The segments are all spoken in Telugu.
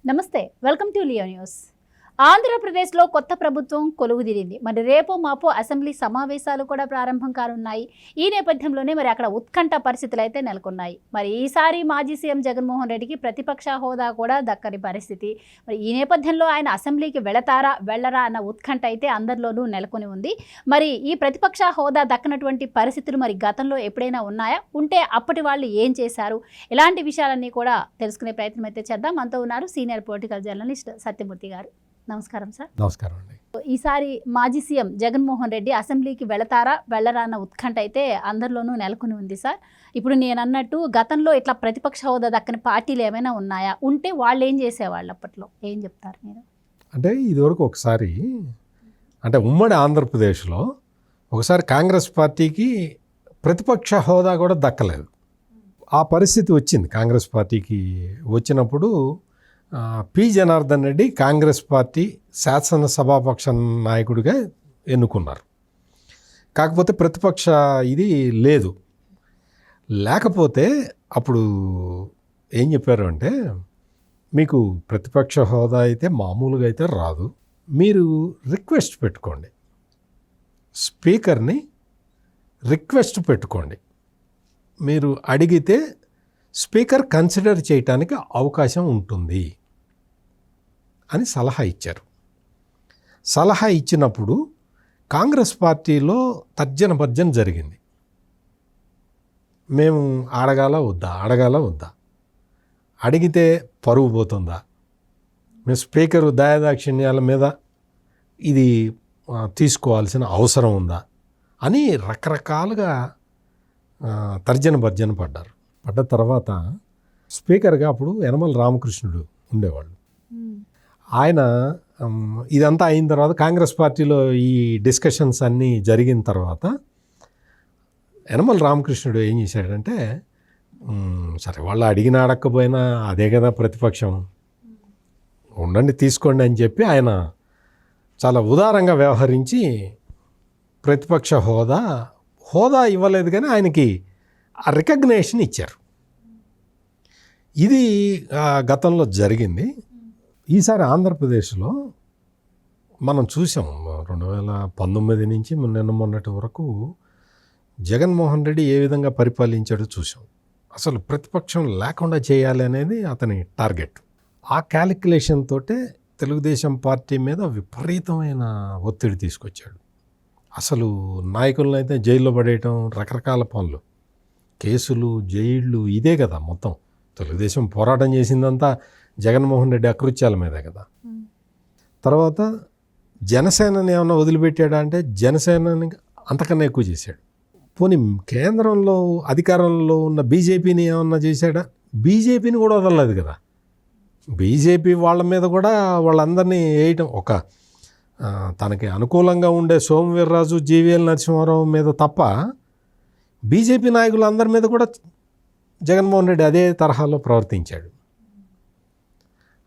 నమస్తే, వెల్కమ్ టు లియో న్యూస్. ఆంధ్రప్రదేశ్లో కొత్త ప్రభుత్వం కొలువుదీరింది. మరి రేపు మాపు అసెంబ్లీ సమావేశాలు కూడా ప్రారంభం కానున్నాయి. ఈ నేపథ్యంలోనే మరి అక్కడ ఉత్కంఠ పరిస్థితులు అయితే నెలకొన్నాయి. మరి ఈసారి మాజీ సీఎం జగన్మోహన్ రెడ్డికి ప్రతిపక్ష హోదా కూడా దక్కని పరిస్థితి. మరి ఈ నేపథ్యంలో ఆయన అసెంబ్లీకి వెళ్ళరా అన్న ఉత్కంఠ అయితే అందరిలోనూ నెలకొని ఉంది. మరి ఈ ప్రతిపక్ష హోదా దక్కనటువంటి పరిస్థితులు మరి గతంలో ఎప్పుడైనా ఉన్నాయా? ఉంటే అప్పటి వాళ్ళు ఏం చేశారు? ఇలాంటి విషయాలన్నీ కూడా తెలుసుకునే ప్రయత్నం అయితే చేద్దాం. మనతో ఉన్నారు సీనియర్ పొలిటికల్ జర్నలిస్ట్ సత్యమూర్తి గారు. నమస్కారం సార్. నమస్కారం అండి. ఈసారి మాజీ సీఎం జగన్మోహన్ రెడ్డి అసెంబ్లీకి వెళ్ళరా అన్న ఉత్కంఠ అయితే అందరిలోనూ నెలకొని ఉంది సార్. ఇప్పుడు నేను అన్నట్టు గతంలో ఇట్లా ప్రతిపక్ష హోదా దక్కని పార్టీలు ఏమైనా ఉన్నాయా? ఉంటే వాళ్ళు ఏం చేసేవాళ్ళు అప్పట్లో? ఏం చెప్తారు మీరు? అంటే ఇదివరకు ఒకసారి అంటే ఉమ్మడి ఆంధ్రప్రదేశ్లో ఒకసారి కాంగ్రెస్ పార్టీకి ప్రతిపక్ష హోదా కూడా దక్కలేదు. ఆ పరిస్థితి వచ్చింది కాంగ్రెస్ పార్టీకి. వచ్చినప్పుడు పి జనార్దన్ రెడ్డి కాంగ్రెస్ పార్టీ శాసనసభాపక్ష నాయకుడిగా ఎన్నుకున్నారు. కాకపోతే ప్రతిపక్ష ఇది లేదు. లేకపోతే అప్పుడు ఏం చెప్పారు అంటే, మీకు ప్రతిపక్ష హోదా అయితే మామూలుగా అయితే రాదు, మీరు రిక్వెస్ట్ పెట్టుకోండి, స్పీకర్ని రిక్వెస్ట్ పెట్టుకోండి, మీరు అడిగితే స్పీకర్ కన్సిడర్ చేయటానికి అవకాశం ఉంటుంది అని సలహా ఇచ్చారు. సలహా ఇచ్చినప్పుడు కాంగ్రెస్ పార్టీలో తర్జన భర్జన జరిగింది. మేము అడగాల వద్దా, అడిగితే పరువు పోతుందా, మేము స్పీకరు దయాదాక్షిణ్యాల మీద ఇది తీసుకోవాల్సిన అవసరం ఉందా అని రకరకాలుగా తర్జన భర్జన పడ్డారు. పడ్డ తర్వాత స్పీకర్గా అప్పుడు యనమల రామకృష్ణుడు ఉండేవాళ్ళు. ఆయన ఇదంతా అయిన తర్వాత కాంగ్రెస్ పార్టీలో ఈ డిస్కషన్స్ అన్నీ జరిగిన తర్వాత యనమల రామకృష్ణుడు ఏం చేశాడంటే, సరే వాళ్ళు అడగకపోయినా అదే కదా ప్రతిపక్షం, ఉండండి తీసుకోండి అని చెప్పి ఆయన చాలా ఉదారంగా వ్యవహరించి ప్రతిపక్ష హోదా ఇవ్వలేదు, కానీ ఆయనకి ఆ రికగ్నేషన్ ఇచ్చారు. ఇది గతంలో జరిగింది. ఈసారి ఆంధ్రప్రదేశ్లో మనం చూసాం 2019 నుంచి మొన్నటి వరకు జగన్మోహన్ రెడ్డి ఏ విధంగా పరిపాలించాడో చూసాం. అసలు ప్రతిపక్షం లేకుండా చేయాలి అనేది అతని టార్గెట్. ఆ క్యాలిక్యులేషన్ తోటే తెలుగుదేశం పార్టీ మీద విపరీతమైన ఒత్తిడి తీసుకొచ్చాడు. అసలు నాయకులను అయితే జైల్లో పడేయటం, రకరకాల పనులు, కేసులు, జైళ్ళు, ఇదే కదా మొత్తం. తెలుగుదేశం పోరాటం చేసిందంతా జగన్మోహన్ రెడ్డి అకృత్యాల మీదే కదా. తర్వాత జనసేనని ఏమన్నా వదిలిపెట్టాడా అంటే జనసేనని అంతకన్నా ఎక్కువ చేశాడు. పోనీ కేంద్రంలో అధికారంలో ఉన్న బీజేపీని ఏమన్నా చేశాడా? బీజేపీని కూడా వదలలేదు కదా. బీజేపీ వాళ్ళ మీద కూడా వాళ్ళందరినీ వేయటం, ఒక తనకి అనుకూలంగా ఉండే సోమవీర్రాజు, జీవీఎల్ నరసింహారావు మీద తప్ప బీజేపీ నాయకులందరి మీద కూడా జగన్మోహన్ రెడ్డి అదే తరహాలో ప్రవర్తించాడు.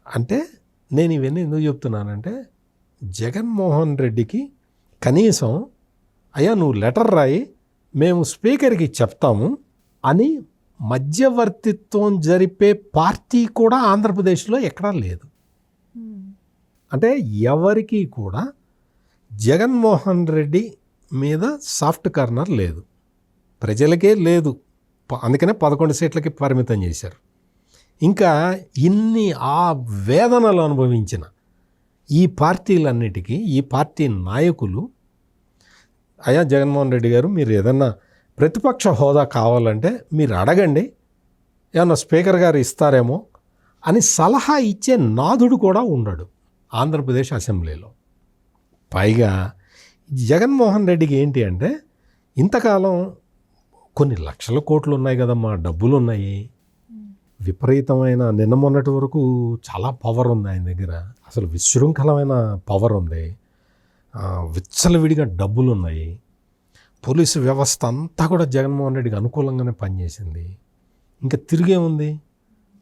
అంటే నేను ఇవన్నీ ఎందుకు చెప్తున్నానంటే, జగన్మోహన్ రెడ్డికి కనీసం అయ్యా నువ్వు లెటర్ రాయి, మేము స్పీకర్కి చెప్తాము అని మధ్యవర్తిత్వం జరిపే పార్టీ కూడా ఆంధ్రప్రదేశ్లో ఎక్కడా లేదు. అంటే ఎవరికి కూడా జగన్మోహన్ రెడ్డి మీద సాఫ్ట్ కార్నర్ లేదు, ప్రజలకే లేదు. అందుకనే 11 సీట్లకి పరిమితం చేశారు. ఇంకా ఇన్ని ఆ వేదనలు అనుభవించిన ఈ పార్టీలన్నిటికీ ఈ పార్టీ నాయకులు, అయ్యా జగన్మోహన్ రెడ్డి గారు మీరు ఏదన్నా ప్రతిపక్ష హోదా కావాలంటే మీరు అడగండి, ఏమన్నా స్పీకర్ గారు ఇస్తారేమో అని సలహా ఇచ్చే నాథుడు కూడా ఉండడు ఆంధ్రప్రదేశ్ అసెంబ్లీలో. పైగా జగన్మోహన్ రెడ్డికి ఏంటి అంటే, ఇంతకాలం కొన్ని లక్షల కోట్లు ఉన్నాయి కదమ్మా, డబ్బులు ఉన్నాయి, విపరీతమైన నిన్న మొన్నటి వరకు చాలా పవర్ ఉంది ఆయన దగ్గర, అసలు విశృంఖలమైన పవర్ ఉంది, విచ్చలవిడిగా డబ్బులు ఉన్నాయి, పోలీసు వ్యవస్థ అంతా కూడా జగన్మోహన్ రెడ్డికి అనుకూలంగానే పనిచేసింది. ఇంకా తిరిగే ఉంది.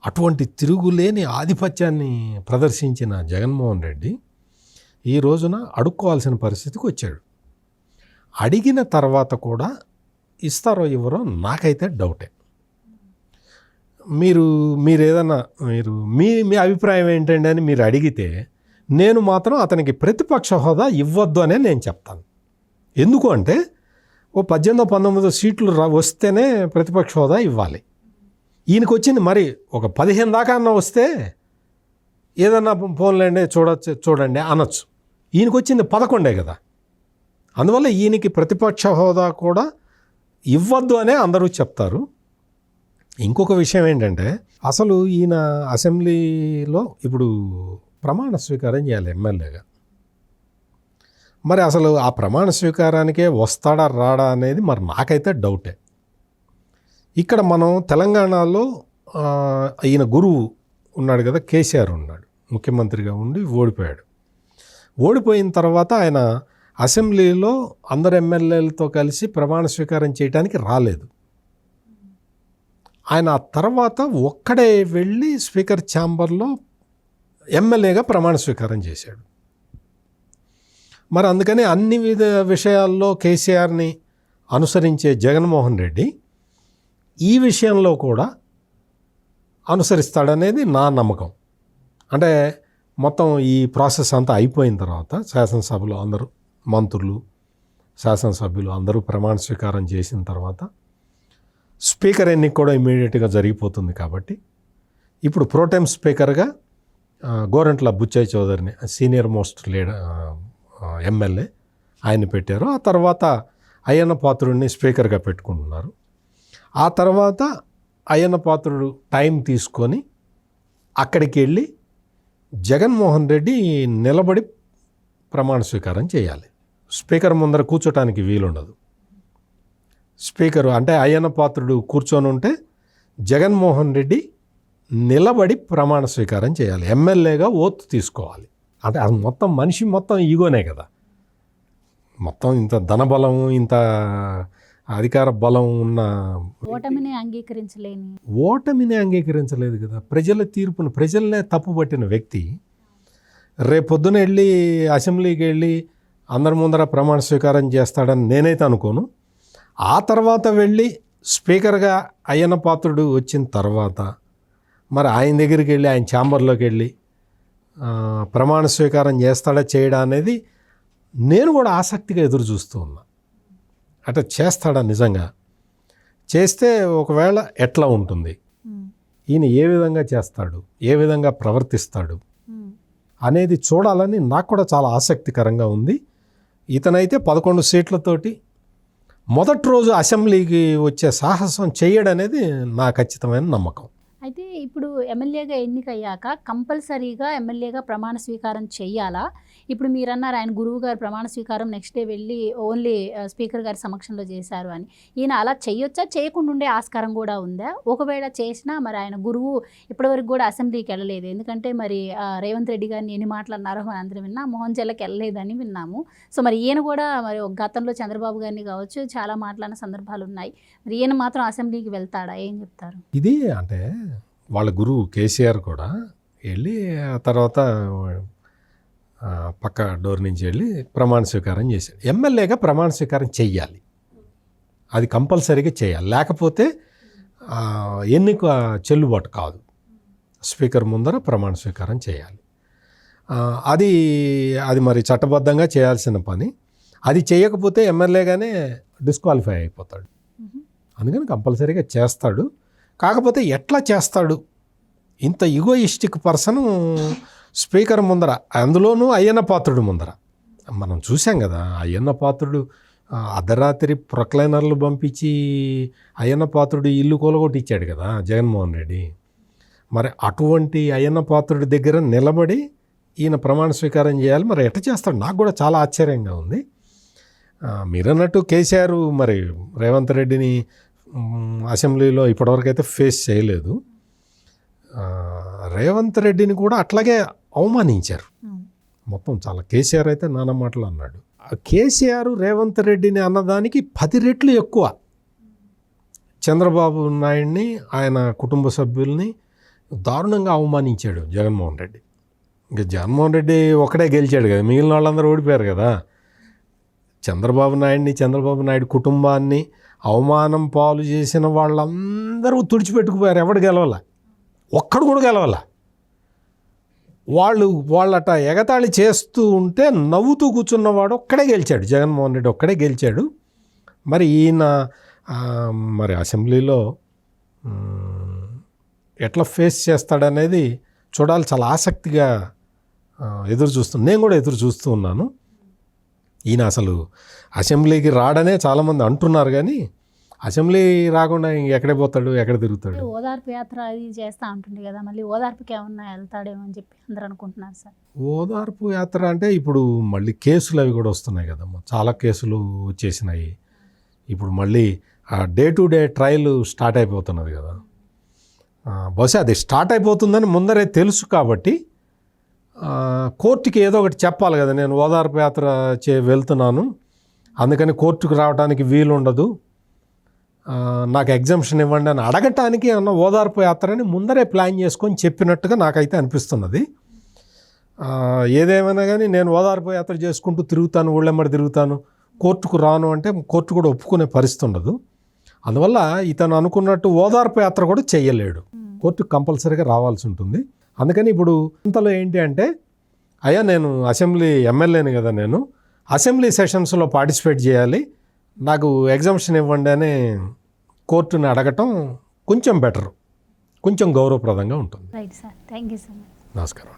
అటువంటి తిరుగులేని ఆధిపత్యాన్ని ప్రదర్శించిన జగన్మోహన్ రెడ్డి ఈ రోజున అడుక్కోవాల్సిన పరిస్థితికి వచ్చాడు. అడిగిన తర్వాత కూడా ఇస్తారో ఇవ్వరో నాకైతే డౌటే. మీరు ఏదన్నా మీ మీ అభిప్రాయం ఏంటండి అని మీరు అడిగితే నేను మాత్రం అతనికి ప్రతిపక్ష హోదా ఇవ్వద్దు అనే నేను చెప్తాను. ఎందుకు అంటే 18-19 సీట్లు వస్తేనే ప్రతిపక్ష హోదా ఇవ్వాలి. ఈయనకు వచ్చింది మరి ఒక 15 దాకా అన్న వస్తే ఏదన్నా ఫోన్లేండి చూడండి అనొచ్చు. ఈయనకు వచ్చింది 11 కదా. అందువల్ల ఈయనకి ప్రతిపక్ష హోదా కూడా ఇవ్వద్దు అనే అందరూ చెప్తారు. ఇంకొక విషయం ఏంటంటే అసలు ఈయన అసెంబ్లీలో ఇప్పుడు ప్రమాణ స్వీకారం చేయాలి ఎమ్మెల్యేగా. మరి అసలు ఆ ప్రమాణ స్వీకారానికే వస్తాడా రాడా అనేది మరి నాకైతే డౌటే. ఇక్కడ మనం తెలంగాణలో ఈయన గురువు ఉన్నాడు కదా, కేసీఆర్ ఉన్నాడు, ముఖ్యమంత్రిగా ఉండి ఓడిపోయాడు. ఓడిపోయిన తర్వాత ఆయన అసెంబ్లీలో అందరు ఎమ్మెల్యేలతో కలిసి ప్రమాణ స్వీకారం చేయడానికి రాలేదు. ఆయన ఆ తర్వాత ఒక్కడే వెళ్ళి స్పీకర్ ఛాంబర్లో ఎమ్మెల్యేగా ప్రమాణ స్వీకారం చేశాడు. మరి అందుకని అన్ని విషయాల్లో కేసీఆర్ని అనుసరించే జగన్మోహన్ రెడ్డి ఈ విషయంలో కూడా అనుసరిస్తాడనేది నా నమ్మకం. అంటే మొత్తం ఈ ప్రాసెస్ అంతా అయిపోయిన తర్వాత శాసనసభలో అందరూ మంత్రులు, శాసనసభ్యులు అందరూ ప్రమాణ స్వీకారం చేసిన తర్వాత స్పీకర్ ఎన్నిక కూడా ఇమీడియట్గా జరిగిపోతుంది. కాబట్టి ఇప్పుడు ప్రోటెం స్పీకర్గా గోరంట్ల బుచ్చయ్య చౌదరిని, సీనియర్ మోస్ట్ లీడర్ ఎమ్మెల్యే, ఆయన పెట్టారు. ఆ తర్వాత అయ్యన్న పాత్రుడిని స్పీకర్గా పెట్టుకుంటున్నారు. ఆ తర్వాత అయ్యన్న పాత్రుడు టైం తీసుకొని అక్కడికి వెళ్ళి జగన్మోహన్ రెడ్డి నిలబడి ప్రమాణ స్వీకారం చేయాలి. స్పీకర్ ముందర కూర్చోటానికి వీలుండదు. స్పీకరు అంటే అయ్యన్న పాత్రుడు కూర్చొని ఉంటే జగన్మోహన్ రెడ్డి నిలబడి ప్రమాణ స్వీకారం చేయాలి. ఎమ్మెల్యేగా ఓత్ తీసుకోవాలి. అంటే అది మొత్తం మనిషి మొత్తం ఈగోనే కదా. మొత్తం ఇంత ధనబలం, ఇంత అధికార బలం ఉన్న ఓటమిని అంగీకరించలేదు కదా. ప్రజల తీర్పును, ప్రజలనే తప్పుపట్టిన వ్యక్తి రేపొద్దున వెళ్ళి అసెంబ్లీకి వెళ్ళి అందరి ముందర ప్రమాణ స్వీకారం చేస్తాడని నేనైతే అనుకోను. ఆ తర్వాత వెళ్ళి స్పీకర్గా అయ్యన్న పాత్రుడు వచ్చిన తర్వాత మరి ఆయన దగ్గరికి వెళ్ళి, ఆయన ఛాంబర్లోకి వెళ్ళి ప్రమాణ స్వీకారం చేస్తాడా చేయడా అనేది నేను కూడా ఆసక్తిగా ఎదురు చూస్తూ ఉన్నా. అంటే చేస్తాడా, నిజంగా చేస్తే ఒకవేళ ఎట్లా ఉంటుంది, ఈయన ఏ విధంగా చేస్తాడు, ఏ విధంగా ప్రవర్తిస్తాడు అనేది చూడాలని నాకు కూడా చాలా ఆసక్తికరంగా ఉంది. ఇతనైతే 11 సీట్లతోటి మొదటి రోజు అసెంబ్లీకి వచ్చే సాహసం చేయడనేది నా ఖచ్చితమైన నమ్మకం. అయితే ఇప్పుడు ఎమ్మెల్యేగా ఎన్నికయ్యాక కంపల్సరీగా ఎమ్మెల్యేగా ప్రమాణ స్వీకారం చెయ్యాలా? ఇప్పుడు మీరు అన్నారు ఆయన గురువు గారు ప్రమాణ స్వీకారం నెక్స్ట్ డే వెళ్ళి ఓన్లీ స్పీకర్ గారి సమక్షంలో చేశారు అని. ఈయన అలా చేయొచ్చా, చేయకుండా ఉండే ఆస్కారం కూడా ఉందా? ఒకవేళ చేసినా మరి ఆయన గురువు ఇప్పటివరకు కూడా అసెంబ్లీకి వెళ్ళలేదు. ఎందుకంటే మరి రేవంత్ రెడ్డి గారిని ఎన్ని మాటలు అన్నారో మనం అందరం విన్నాం, మోహన్ చెల్లకి వెళ్ళలేదని విన్నాము. సో మరి ఈయన కూడా మరి గతంలో చంద్రబాబు గారిని కావచ్చు చాలా మాట్లాడిన సందర్భాలు ఉన్నాయి. మరి ఈయన మాత్రం అసెంబ్లీకి వెళ్తాడా? ఏం చెప్తారు? ఇది అంటే వాళ్ళ గురువు కేసీఆర్ కూడా వెళ్ళి ఆ తర్వాత పక్క డోర్ నుంచి వెళ్ళి ప్రమాణ స్వీకారం చేశాడు. ఎమ్మెల్యేగా ప్రమాణ స్వీకారం చెయ్యాలి, అది కంపల్సరీగా చేయాలి. లేకపోతే ఎన్నిక చెల్లుబాటు కాదు. స్పీకర్ ముందర ప్రమాణ స్వీకారం చేయాలి. అది మరి చట్టబద్ధంగా చేయాల్సిన పని. అది చేయకపోతే ఎమ్మెల్యేగానే డిస్క్వాలిఫై అయిపోతాడు. అందుకని కంపల్సరీగా చేస్తాడు. కాకపోతే ఎట్లా చేస్తాడు? ఇంత ఈగోయిస్టిక్ పర్సన్ స్పీకర్ ముందర, అందులోనూ అయ్యన్న పాత్రుడు ముందర మనం చూసాం కదా. అయ్యన్న పాత్రుడు అర్ధరాత్రి ప్రొక్లైనర్లు పంపించి అయ్యన్న పాత్రుడు ఇల్లు కూలగొట్టించాడు కదా జగన్మోహన్ రెడ్డి. మరి అటువంటి అయ్యన్న పాత్రుడి దగ్గర నిలబడి ఈయన ప్రమాణ స్వీకారం చేయాలి. మరి ఎట్లా చేస్తాడు? నాకు కూడా చాలా ఆశ్చర్యంగా ఉంది. మీరన్నట్టు కేసీఆర్ మరి రేవంత్ రెడ్డిని అసెంబ్లీలో ఇప్పటివరకు అయితే ఫేస్ చేయలేదు. రేవంత్ రెడ్డిని కూడా అట్లాగే అవమానించారు మొత్తం. చాలా కేసీఆర్ అయితే నానా మాటలు అన్నాడు. కేసీఆర్ రేవంత్ రెడ్డిని అన్నదానికి 10 రెట్లు ఎక్కువ చంద్రబాబు నాయుడిని, ఆయన కుటుంబ సభ్యుల్ని దారుణంగా అవమానించాడు జగన్మోహన్ రెడ్డి. ఇంకా జగన్మోహన్ రెడ్డి ఒకడే గెలిచాడు కదా, మిగిలిన వాళ్ళందరూ ఓడిపోయారు కదా. చంద్రబాబు నాయుడు కుటుంబాన్ని అవమానం పాలు చేసిన వాళ్ళందరూ తుడిచిపెట్టుకుపోయారు. ఎవడు గెలవాల, ఒక్కడు కూడా గెలవాల. వాళ్ళట ఎగతాళి చేస్తూ ఉంటే నవ్వుతూ కూర్చున్నవాడు ఒక్కడే గెలిచాడు. జగన్మోహన్ రెడ్డి ఒక్కడే గెలిచాడు. మరి ఈయన మరి అసెంబ్లీలో ఎట్లా ఫేస్ చేస్తాడనేది చూడాలి. చాలా ఆసక్తిగా ఎదురు చూస్తున్నాను. నేను కూడా ఎదురు చూస్తూ ఉన్నాను. ఈయన అసలు అసెంబ్లీకి రాడనే చాలామంది అంటున్నారు, కానీ అసెంబ్లీ రాకుండా ఎక్కడే పోతాడు, ఎక్కడ తిరుగుతాడు. ఓదార్పు యాత్ర అది చేస్తా ఉంటుంది కదా, మళ్ళీ ఓదార్పుకి ఏమన్నా వెళ్తాడేమో అని చెప్పి అందరూ అనుకుంటున్నారు సార్. ఓదార్పు యాత్ర అంటే ఇప్పుడు మళ్ళీ కేసులు అవి కూడా వస్తున్నాయి కదమ్మా, చాలా కేసులు వచ్చేసినాయి. ఇప్పుడు మళ్ళీ day to day trial start అయిపోతున్నది కదా. బహుశా అది స్టార్ట్ అయిపోతుందని ముందరే తెలుసు కాబట్టి కోర్టుకి ఏదో ఒకటి చెప్పాలి కదా. నేను ఓదార్పు యాత్ర వెళ్తున్నాను, అందుకని కోర్టుకు రావడానికి వీలు ఉండదు, నాకు ఎగ్జామ్షన్ ఇవ్వండి అని అడగటానికి అన్న ఓదార్పు యాత్రని ముందరే ప్లాన్ చేసుకొని చెప్పినట్టుగా నాకైతే అనిపిస్తున్నది. ఏదేమైనా కానీ నేను ఓదార్పు యాత్ర చేసుకుంటూ తిరుగుతాను, ఊళ్ళెమ్మడి తిరుగుతాను, కోర్టుకు రాను అంటే కోర్టు కూడా ఒప్పుకునే పరిస్థితి ఉండదు. అందువల్ల ఇతను అనుకున్నట్టు ఓదార్పు యాత్ర కూడా చెయ్యలేడు, కోర్టుకు కంపల్సరీగా రావాల్సి ఉంటుంది. అందుకని ఇప్పుడు ఇంతలో ఏంటి అంటే, అయ్యా నేను అసెంబ్లీ ఎమ్మెల్యేని కదా, నేను అసెంబ్లీ సెషన్స్లో పార్టిసిపేట్ చేయాలి, నాకు ఎగ్జామ్షన్ ఇవ్వండి అని కోర్టుని అడగటం కొంచెం బెటర్, కొంచెం గౌరవప్రదంగా ఉంటుంది. Right sir, thank you so much. నమస్కారం.